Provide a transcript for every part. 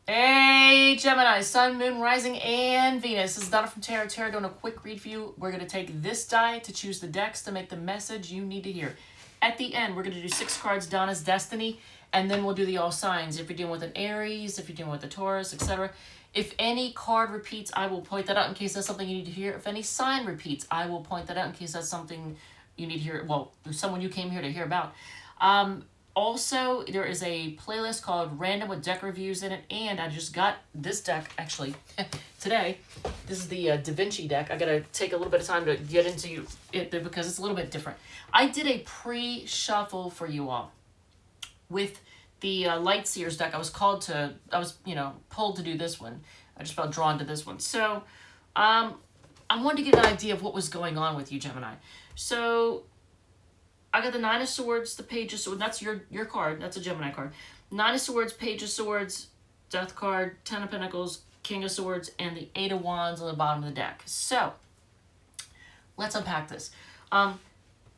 Hey, Gemini, Sun, Moon, Rising, and Venus. This is Donna from Tarot. Tarot doing a quick read for you. We're going to take this die to choose the decks to make the message you need to hear. At the end, we're going to do 6 cards, Donna's Destiny, and then we'll do the all signs. If you're dealing with an Aries, if you're dealing with a Taurus, etc. If any card repeats, I will point that out in case that's something you need to hear. If any sign repeats, I will point that out in case that's something you need to hear. Well, there's someone you came here to hear about. Also, there is a playlist called Random with deck reviews in it, and I just got this deck, actually, today. This is the Da Vinci deck. I gotta take a little bit of time to get into it because it's a little bit different. I did a pre-shuffle for you all with the Light Seers deck. I was pulled to do this one. I just felt drawn to this one. So, I wanted to get an idea of what was going on with you, Gemini. So, I got the Nine of Swords, the Page of Swords. That's your card. That's a Gemini card. Nine of Swords, Page of Swords, Death card, Ten of Pentacles, King of Swords, and the Eight of Wands on the bottom of the deck. So, let's unpack this.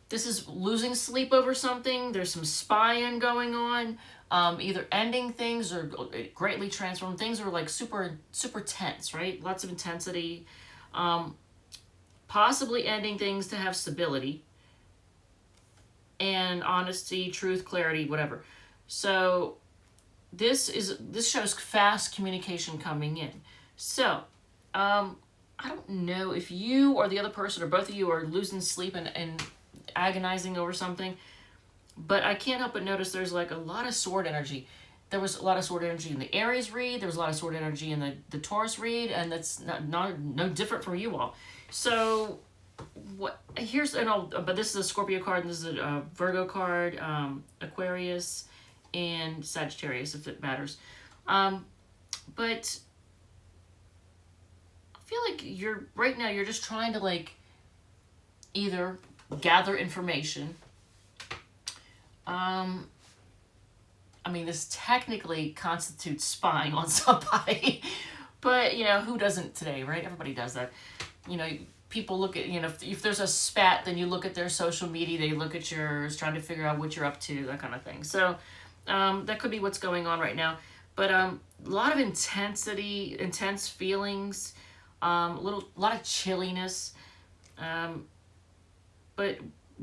This is losing sleep over something. There's some spying going on. Either ending things or greatly transforming things, or like super tense, right? Lots of intensity. Possibly ending things to have stability and honesty, truth, clarity, whatever. So this shows fast communication coming in. So I don't know if you or the other person or both of you are losing sleep and agonizing over something, but I can't help but notice there's like a lot of sword energy. There was a lot of sword energy in the Aries read. There was a lot of sword energy in the Taurus read, and that's no different from you all. So but this is a Scorpio card, and this is a Virgo card, Aquarius, and Sagittarius, if it matters. But I feel like right now you're just trying to like either gather information. I mean, this technically constitutes spying on somebody, but who doesn't today, right? Everybody does that. People look at, if there's a spat, then you look at their social media, they look at yours, trying to figure out what you're up to, that kind of thing. So that could be what's going on right now. But a lot of intensity, intense feelings, a lot of chilliness, but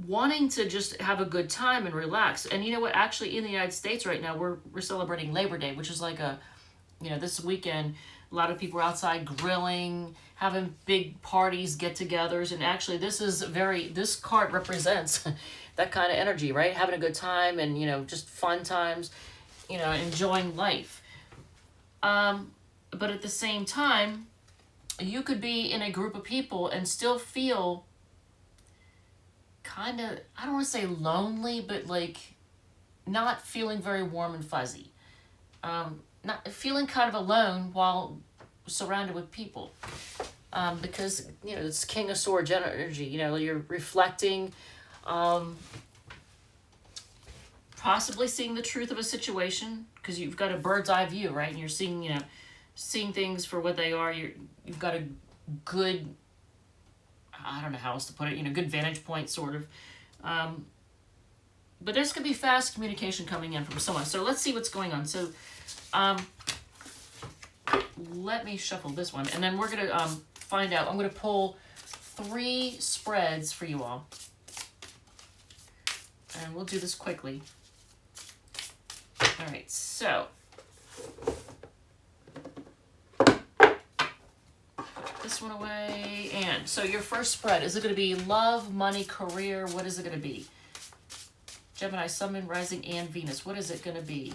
wanting to just have a good time and relax. And you know what? Actually, in the United States right now, we're celebrating Labor Day, which is like this weekend. A lot of people are outside grilling, having big parties, get-togethers, and actually this card represents that kind of energy, right? Having a good time and, just fun times, enjoying life. But at the same time, you could be in a group of people and still feel kind of, I don't want to say lonely, but like not feeling very warm and fuzzy. Not feeling kind of alone while surrounded with people, because it's King of Swords energy. You're reflecting, possibly seeing the truth of a situation because you've got a bird's eye view, right? And you're seeing things for what they are. You've got a good, I don't know how else to put it. Good vantage point, sort of. But there's gonna be fast communication coming in from someone. So let's see what's going on. So. Let me shuffle this one, and then we're going to find out. I'm going to pull 3 spreads for you all. And we'll do this quickly. All right, so. Put this one away. And so your first spread, is it going to be love, money, career? What is it going to be? Gemini, Sun, Moon, Rising, and Venus. What is it going to be?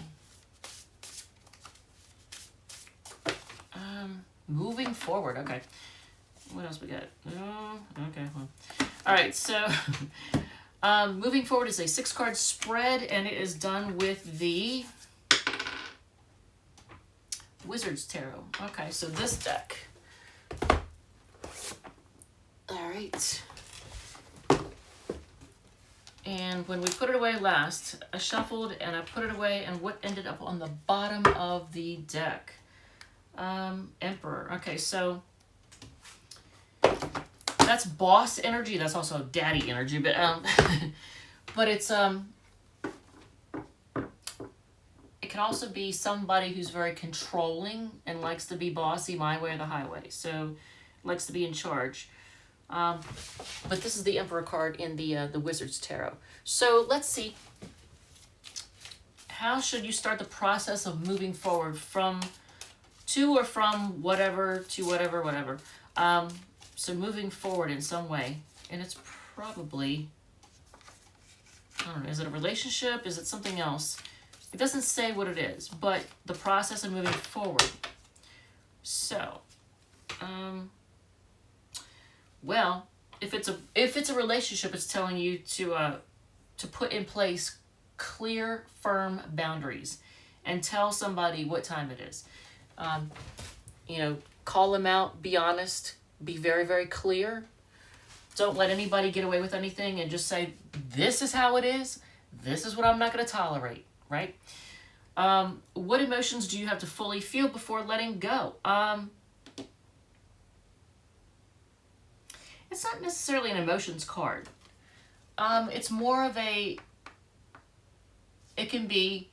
Moving forward. Okay. What else we got? Okay. Well. All right. So, moving forward is a 6-card spread, and it is done with the Wizard's Tarot. Okay. So this deck. All right. And when we put it away last, I shuffled and I put it away, and what ended up on the bottom of the deck? Emperor. Okay, so that's boss energy. That's also daddy energy, but but it's it can also be somebody who's very controlling and likes to be bossy, my way or the highway. So likes to be in charge. But this is the Emperor card in the Wizard's Tarot. So let's see. How should you start the process of moving forward from whatever to whatever. So moving forward in some way. And it's probably, I don't know, is it a relationship? Is it something else? It doesn't say what it is, but the process of moving forward. So, well, if it's a relationship, it's telling you to put in place clear, firm boundaries and tell somebody what time it is. You know, call them out, be honest, be very, very clear. Don't let anybody get away with anything and just say, this is how it is. This is what I'm not going to tolerate, right? What emotions do you have to fully feel before letting go? It's not necessarily an emotions card. It's more of it can be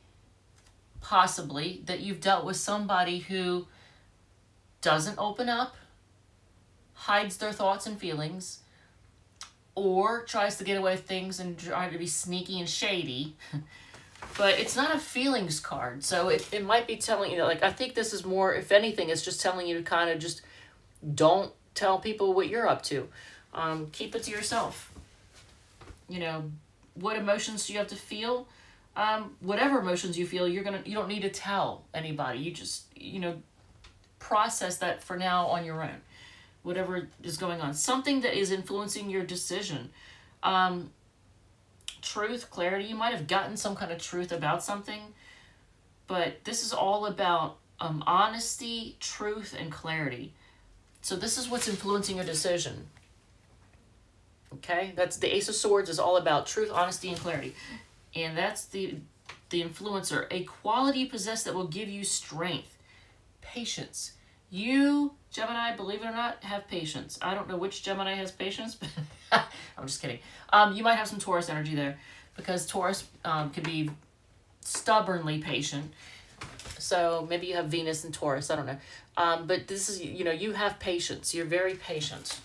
possibly that you've dealt with somebody who doesn't open up, hides their thoughts and feelings, or tries to get away with things and try to be sneaky and shady. But it's not a feelings card. So it might be telling you, like, I think this is more, if anything, it's just telling you to kind of just don't tell people what you're up to. Keep it to yourself. You know, what emotions do you have to feel? Whatever emotions you feel, you don't need to tell anybody. You just, process that for now on your own. Whatever is going on. Something that is influencing your decision. Truth, clarity. You might have gotten some kind of truth about something, but this is all about honesty, truth, and clarity. So this is what's influencing your decision. Okay? That's the Ace of Swords is all about truth, honesty, and clarity. And that's the influencer. A quality you possess that will give you strength. Patience. You, Gemini, believe it or not, have patience. I don't know which Gemini has patience, but I'm just kidding. You might have some Taurus energy there because Taurus can be stubbornly patient. So maybe you have Venus and Taurus. I don't know. But this is, you have patience. You're very patient.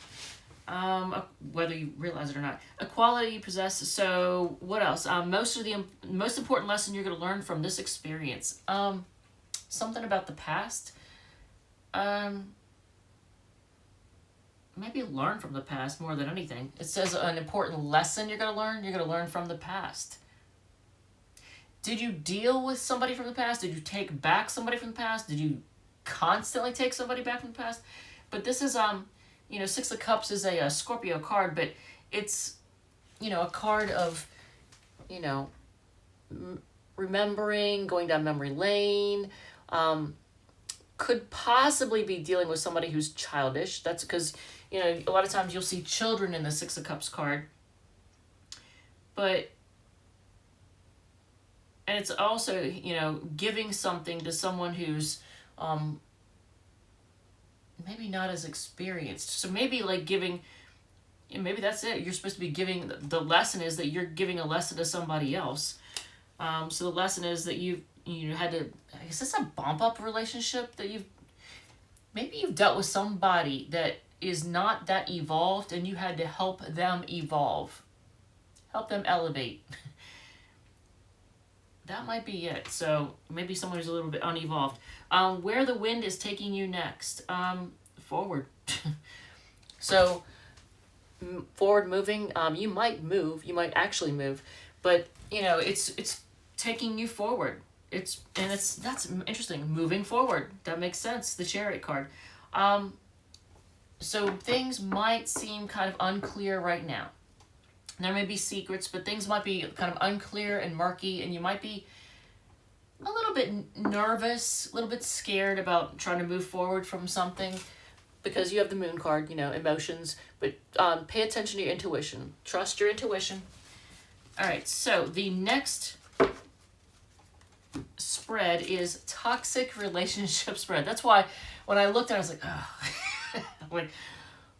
Whether you realize it or not. A quality you possess. So what else? Most important lesson you're going to learn from this experience. Something about the past. Maybe learn from the past more than anything. It says an important lesson you're going to learn. You're going to learn from the past. Did you deal with somebody from the past? Did you take back somebody from the past? Did you constantly take somebody back from the past? But this is, Six of Cups is a Scorpio card, but it's, a card of, remembering, going down memory lane, could possibly be dealing with somebody who's childish. That's because, a lot of times you'll see children in the Six of Cups card. But, and it's also, giving something to someone who's maybe not as experienced. So maybe like giving, maybe that's it. You're supposed to be giving, the lesson is that you're giving a lesson to somebody else. So the lesson is that you had to, is this a bump up relationship that maybe you've dealt with somebody that is not that evolved and you had to help them evolve, help them elevate. That might be it. So maybe someone who's a little bit unevolved. Where the wind is taking you next, forward. So forward moving, you might move, you might actually move, but it's taking you forward. That's interesting. Moving forward. That makes sense. The Chariot card. So things might seem kind of unclear right now. There may be secrets, but things might be kind of unclear and murky, and you might be a little bit nervous, a little bit scared about trying to move forward from something because you have the Moon card, emotions, but pay attention to your intuition. Trust your intuition. All right, so the next spread is toxic relationship spread. That's why when I looked at it, I was like, oh. Like,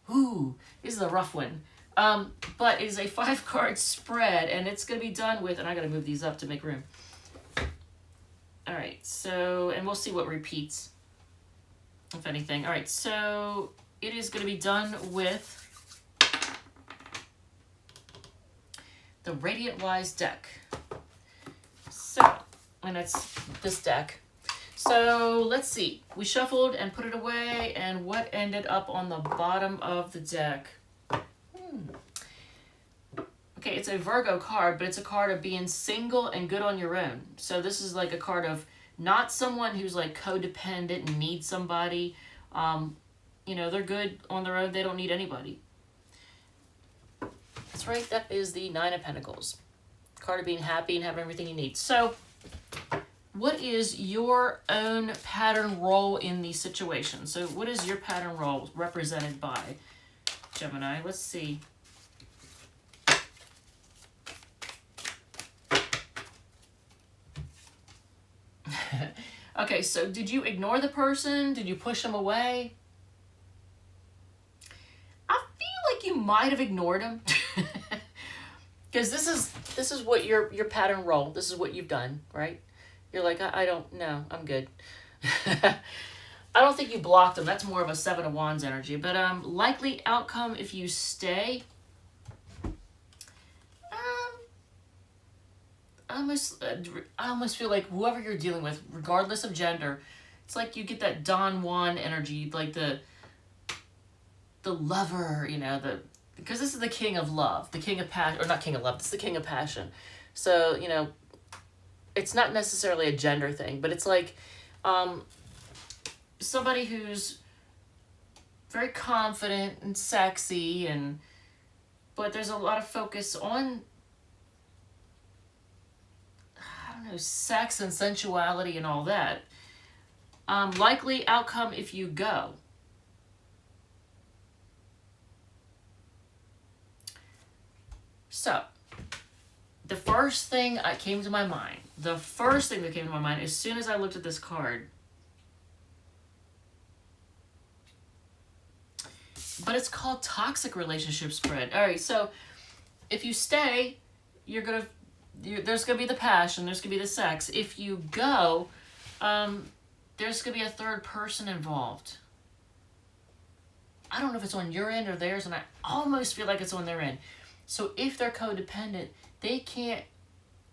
ooh, this is a rough one. But it is a 5-card spread, and it's going to be done with, and I got to move these up to make room. All right, so, and we'll see what repeats, if anything. All right, so it is going to be done with the Radiant Wise deck. So, and it's this deck. So let's see. We shuffled and put it away, and what ended up on the bottom of the deck? Okay, it's a Virgo card, but it's a card of being single and good on your own. So this is like a card of not someone who's like codependent and needs somebody. You know, they're good on their own. They don't need anybody. That's right. That is the Nine of Pentacles. Card of being happy and having everything you need. So what is your own pattern role in these situations? So what is your pattern role represented by, Gemini? Let's see. Okay, so did you ignore the person? Did you push them away? I feel like you might have ignored them. Because this is what your pattern role, this is what you've done, right? You're like, I don't know, I'm good. I don't think you blocked them. That's more of a Seven of Wands energy. But likely outcome if you stay. I almost feel like whoever you're dealing with, regardless of gender, it's like you get that Don Juan energy, like the lover, you know, because this is the king of love, the king of passion, or not king of love, this is the king of passion. So, you know, it's not necessarily a gender thing, but it's like somebody who's very confident and sexy, but there's a lot of focus on, I don't know, sex and sensuality and all that. Likely outcome if you go. So, the first thing that came to my mind, as soon as I looked at this card, but it's called toxic relationship spread. All right, so if you stay, there's gonna be the passion, there's gonna be the sex. If you go, there's gonna be a third person involved. I don't know if it's on your end or theirs, and I almost feel like it's on their end. So if they're codependent, they can't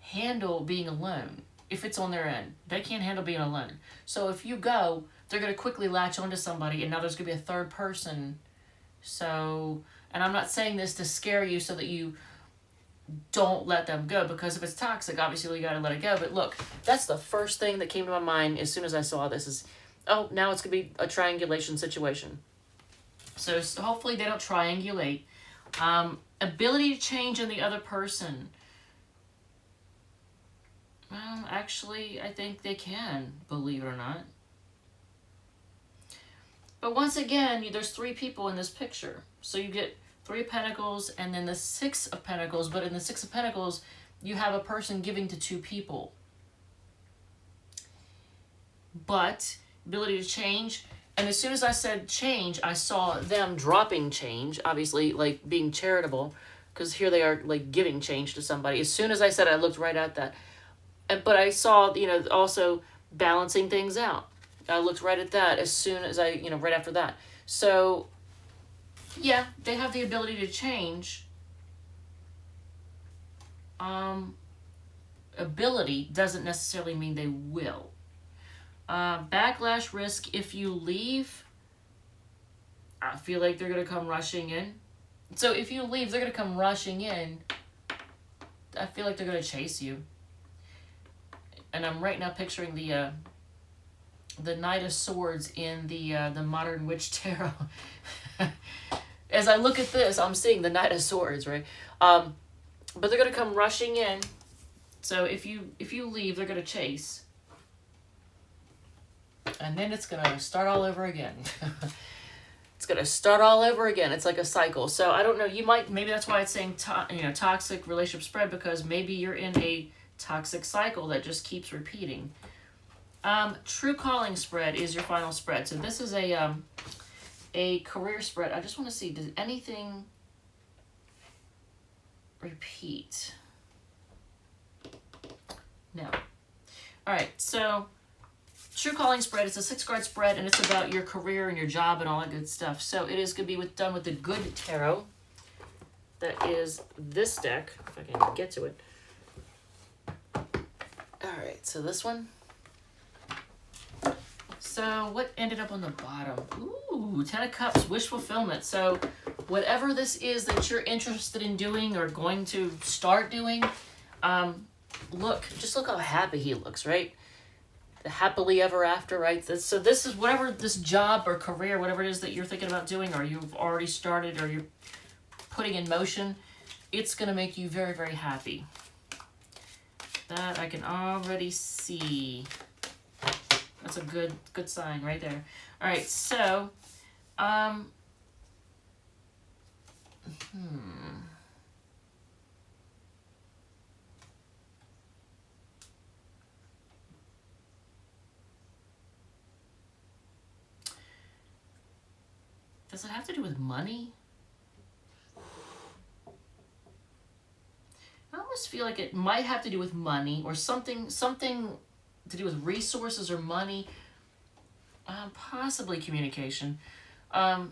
handle being alone. If it's on their end, they can't handle being alone. So if you go, they're going to quickly latch onto somebody, and now there's going to be a third person. So, and I'm not saying this to scare you so that you don't let them go, because if it's toxic, obviously you got to let it go. But look, that's the first thing that came to my mind as soon as I saw this is, oh, now it's going to be a triangulation situation. So hopefully they don't triangulate. Ability to change in the other person. Well, actually, I think they can, believe it or not. But once again, there's three people in this picture. So you get Three of Pentacles and then the Six of Pentacles. But in the Six of Pentacles, you have a person giving to two people. But ability to change. And as soon as I said change, I saw them dropping change, obviously, like being charitable, because here they are, like, giving change to somebody. As soon as I said it, I looked right at that. But I saw, also balancing things out. I looked right at that as soon as right after that. So, yeah, they have the ability to change. Ability doesn't necessarily mean they will. Backlash risk if you leave. I feel like they're going to come rushing in. So if you leave, they're going to come rushing in. I feel like they're going to chase you. And I'm right now picturing the Knight of Swords in the Modern Witch Tarot. As I look at this, I'm seeing the Knight of Swords, right? But they're going to come rushing in. So if you leave, they're going to chase. And then it's going to start all over again. It's going to start all over again. It's like a cycle. So I don't know. Maybe that's why it's saying toxic relationship spread, because maybe you're in a toxic cycle that just keeps repeating. True calling spread is your final spread. So this is a career spread. I just want to see, does anything repeat? No. All right, so True Calling spread. It's a 6-card spread, and it's about your career and your job and all that good stuff. So it is going to be done with the Good Tarot. That is this deck, if I can get to it. All right, so this one. So what ended up on the bottom? Ooh, 10 of Cups, wish fulfillment. So whatever this is that you're interested in doing or going to start doing, just look how happy he looks, right? The happily ever after, right? So this is whatever this job or career, whatever it is that you're thinking about doing or you've already started or you're putting in motion, it's going to make you very, very happy. That I can already see. That's a good sign right there. All right, so, Does it have to do with money? I almost feel like it might have to do with money or something to do with resources or money, possibly communication. Because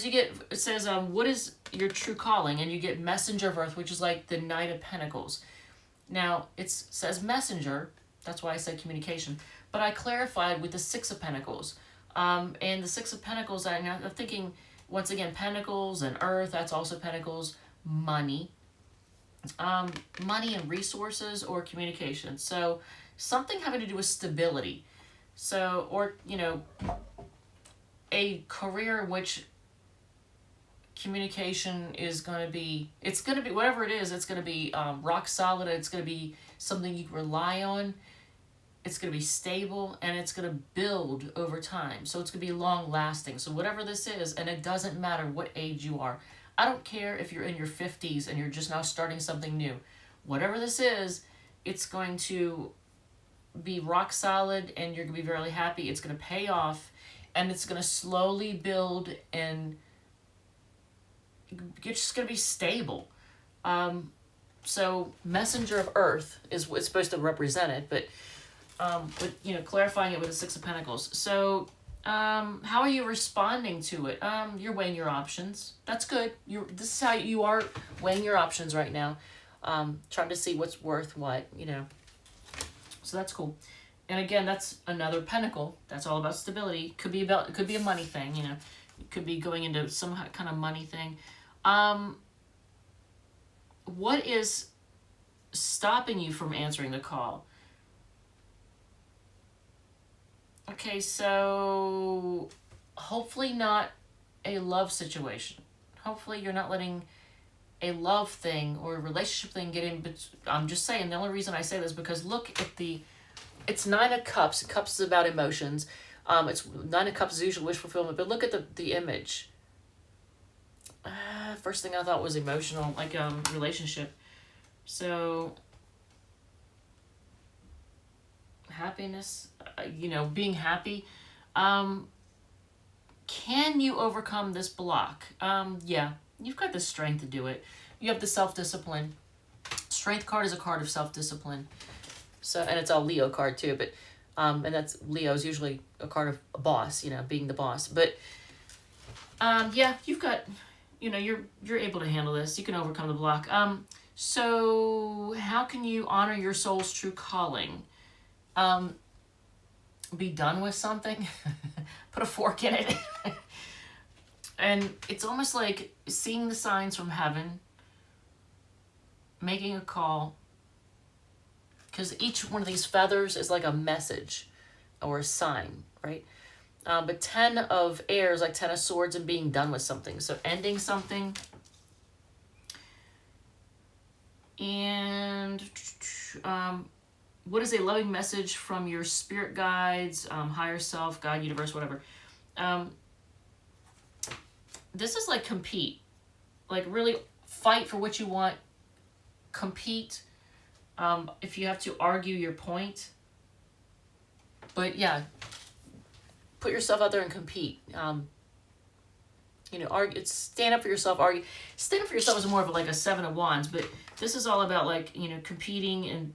it says, what is your true calling? And you get Messenger of Earth, which is like the Knight of Pentacles. Now, it says messenger, that's why I said communication, but I clarified with the 6 of Pentacles. And the 6 of Pentacles, I'm thinking, once again, Pentacles and Earth, that's also Pentacles, money. Money and resources or communication. So something having to do with stability. So, or, a career in which communication is going to be, it's going to be, whatever it is, it's going to be rock solid. It's going to be something you can rely on. It's going to be stable and it's going to build over time. So it's going to be long lasting. So whatever this is, and it doesn't matter what age you are. I don't care if you're in your 50s and you're just now starting something new. Whatever this is, it's going to be rock solid and you're going to be very happy. It's going to pay off and it's going to slowly build and it's just going to be stable. So Messenger of Earth is what's supposed to represent it, but clarifying it with the 6 of Pentacles. So how are you responding to it? You're weighing your options. That's good. This is how you are weighing your options right now. Trying to see what's worth what, So that's cool. And again, that's another pentacle. That's all about stability. It could be a money thing, It could be going into some kind of money thing. What is stopping you from answering the call? Okay, so hopefully not a love situation. Hopefully you're not letting a love thing or a relationship thing get in. But I'm just saying, the only reason I say this is because look at it's 9 of Cups. Cups is about emotions. It's 9 of Cups is usually wish fulfillment, but look at the image. First thing I thought was emotional, like relationship. So happiness, being happy. Can you overcome this block? Yeah, you've got the strength to do it. You have the self-discipline. Strength card is a card of self-discipline. So, and it's a Leo card too, but, and that's Leo's usually a card of a boss, being the boss. But, yeah, you've got, you're able to handle this. You can overcome the block. So how can you honor your soul's true calling? Be done with something, put a fork in it. And it's almost like seeing the signs from heaven, making a call, because each one of these feathers is like a message or a sign, right? But 10 of air is like 10 of swords and being done with something. So ending something. And what is a loving message from your spirit guides, higher self, God, universe, whatever. This is like compete. Like really fight for what you want. Compete. If you have to argue your point. But yeah, put yourself out there and compete. Argue, stand up for yourself, argue. Stand up for yourself is more of like a 7 of Wands, but this is all about like, competing and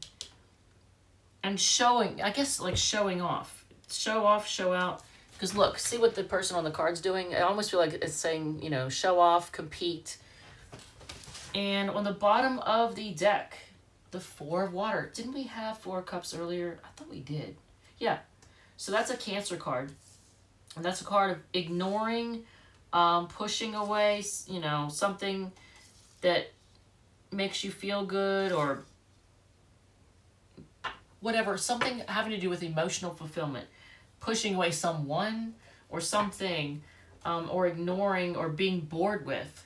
and showing, I guess, like showing off. Show off, show out. Because look, see what the person on the card's doing? I almost feel like it's saying, you know, show off, compete. And on the bottom of the deck, the Four of Water. Didn't we have Four of Cups earlier? I thought we did. Yeah. So that's a Cancer card. And that's a card of ignoring, pushing away, you know, something that makes you feel good or whatever. Something having to do with emotional fulfillment. Pushing away someone or something, or ignoring or being bored with.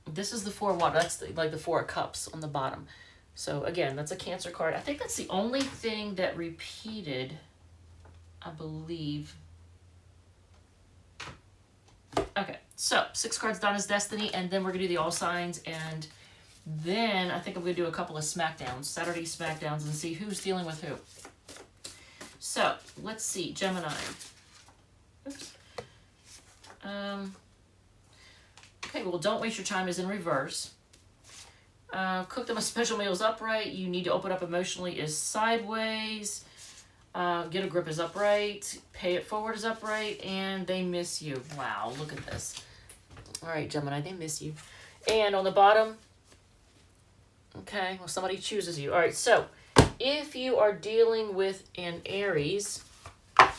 This is the Four of Water. That's like the Four of Cups on the bottom. So again, that's a Cancer card. I think that's the only thing that repeated, I believe. Okay, so 6 cards done as Destiny, and then we're going to do the All Signs, and then I think I'm going to do a couple of Smackdowns, Saturday Smackdowns, and see who's dealing with who. So, let's see, Gemini. Oops. Okay, well, don't waste your time is in reverse. Cook them a special meal is upright. You need to open up emotionally is sideways. Get a grip is upright. Pay it forward is upright. And they miss you. Wow, look at this. All right, Gemini, they miss you. And on the bottom, okay, well, somebody chooses you. All right, so if you are dealing with an Aries, I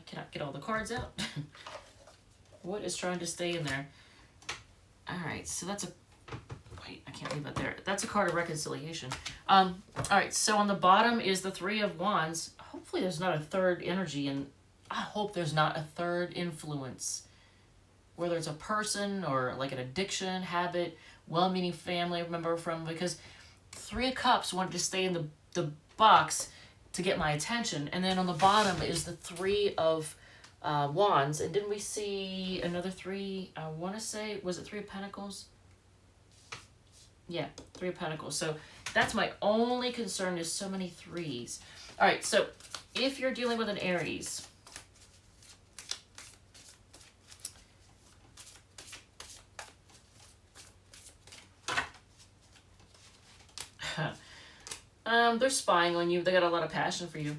cannot get all the cards out. What is trying to stay in there? All right, so that's a... Wait, I can't leave that there. That's a card of reconciliation. All right, so on the bottom is the Three of Wands. Hopefully there's not a third energy, and I hope there's not a third influence. Whether it's a person or like an addiction, habit, well-meaning family member from... Because Three of Cups wanted to stay in the box to get my attention. And then on the bottom is the Three of Wands. And didn't we see another three? I want to say, was it Three of Pentacles? Yeah, Three of Pentacles. So that's my only concern is so many threes. All right, so if you're dealing with an Aries, they're spying on you. They got a lot of passion for you.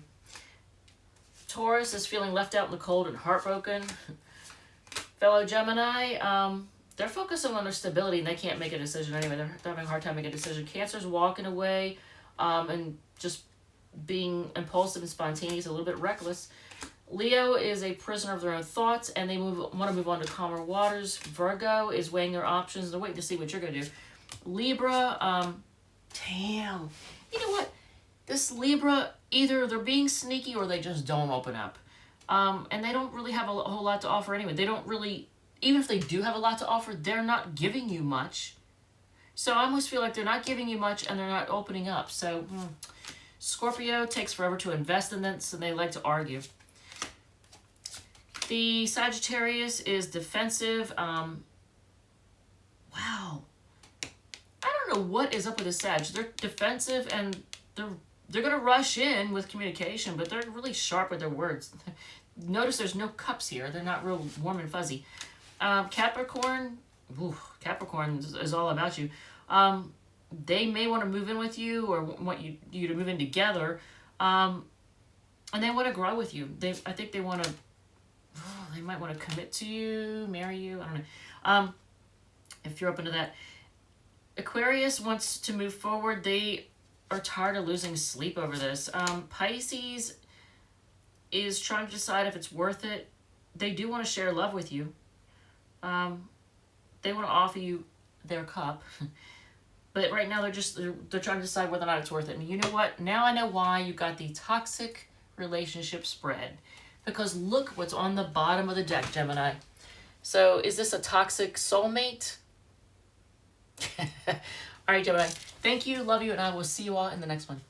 Taurus is feeling left out in the cold and heartbroken. Fellow Gemini, they're focusing on their stability and they can't make a decision anyway. They're having a hard time making a decision. Cancer's walking away and just being impulsive and spontaneous, a little bit reckless. Leo is a prisoner of their own thoughts and they want to move on to calmer waters. Virgo is weighing their options and they're waiting to see what you're going to do. Libra, damn. You know what? This Libra, either they're being sneaky or they just don't open up. And they don't really have a whole lot to offer anyway. They don't really, even if they do have a lot to offer, they're not giving you much. So I almost feel like they're not giving you much and they're not opening up. So Scorpio takes forever to invest in this and they like to argue. The Sagittarius is defensive. Wow. I don't know what is up with the Sag. They're defensive and they're going to rush in with communication, but they're really sharp with their words. Notice there's no cups here. They're not real warm and fuzzy. Capricorn, Capricorn is all about you. They may want to move in with you or want you to move in together. And they want to grow with you. I think they want to, they might want to commit to you, marry you. I don't know. If you're open to that. Aquarius wants to move forward. They are tired of losing sleep over this. Pisces is trying to decide if it's worth it. They do want to share love with you. They want to offer you their cup. But right now they're trying to decide whether or not it's worth it. And you know what? Now I know why you got the toxic relationship spread. Because look what's on the bottom of the deck, Gemini. So is this a toxic soulmate? All right, Gemini. Thank you, love you, and I will see you all in the next one.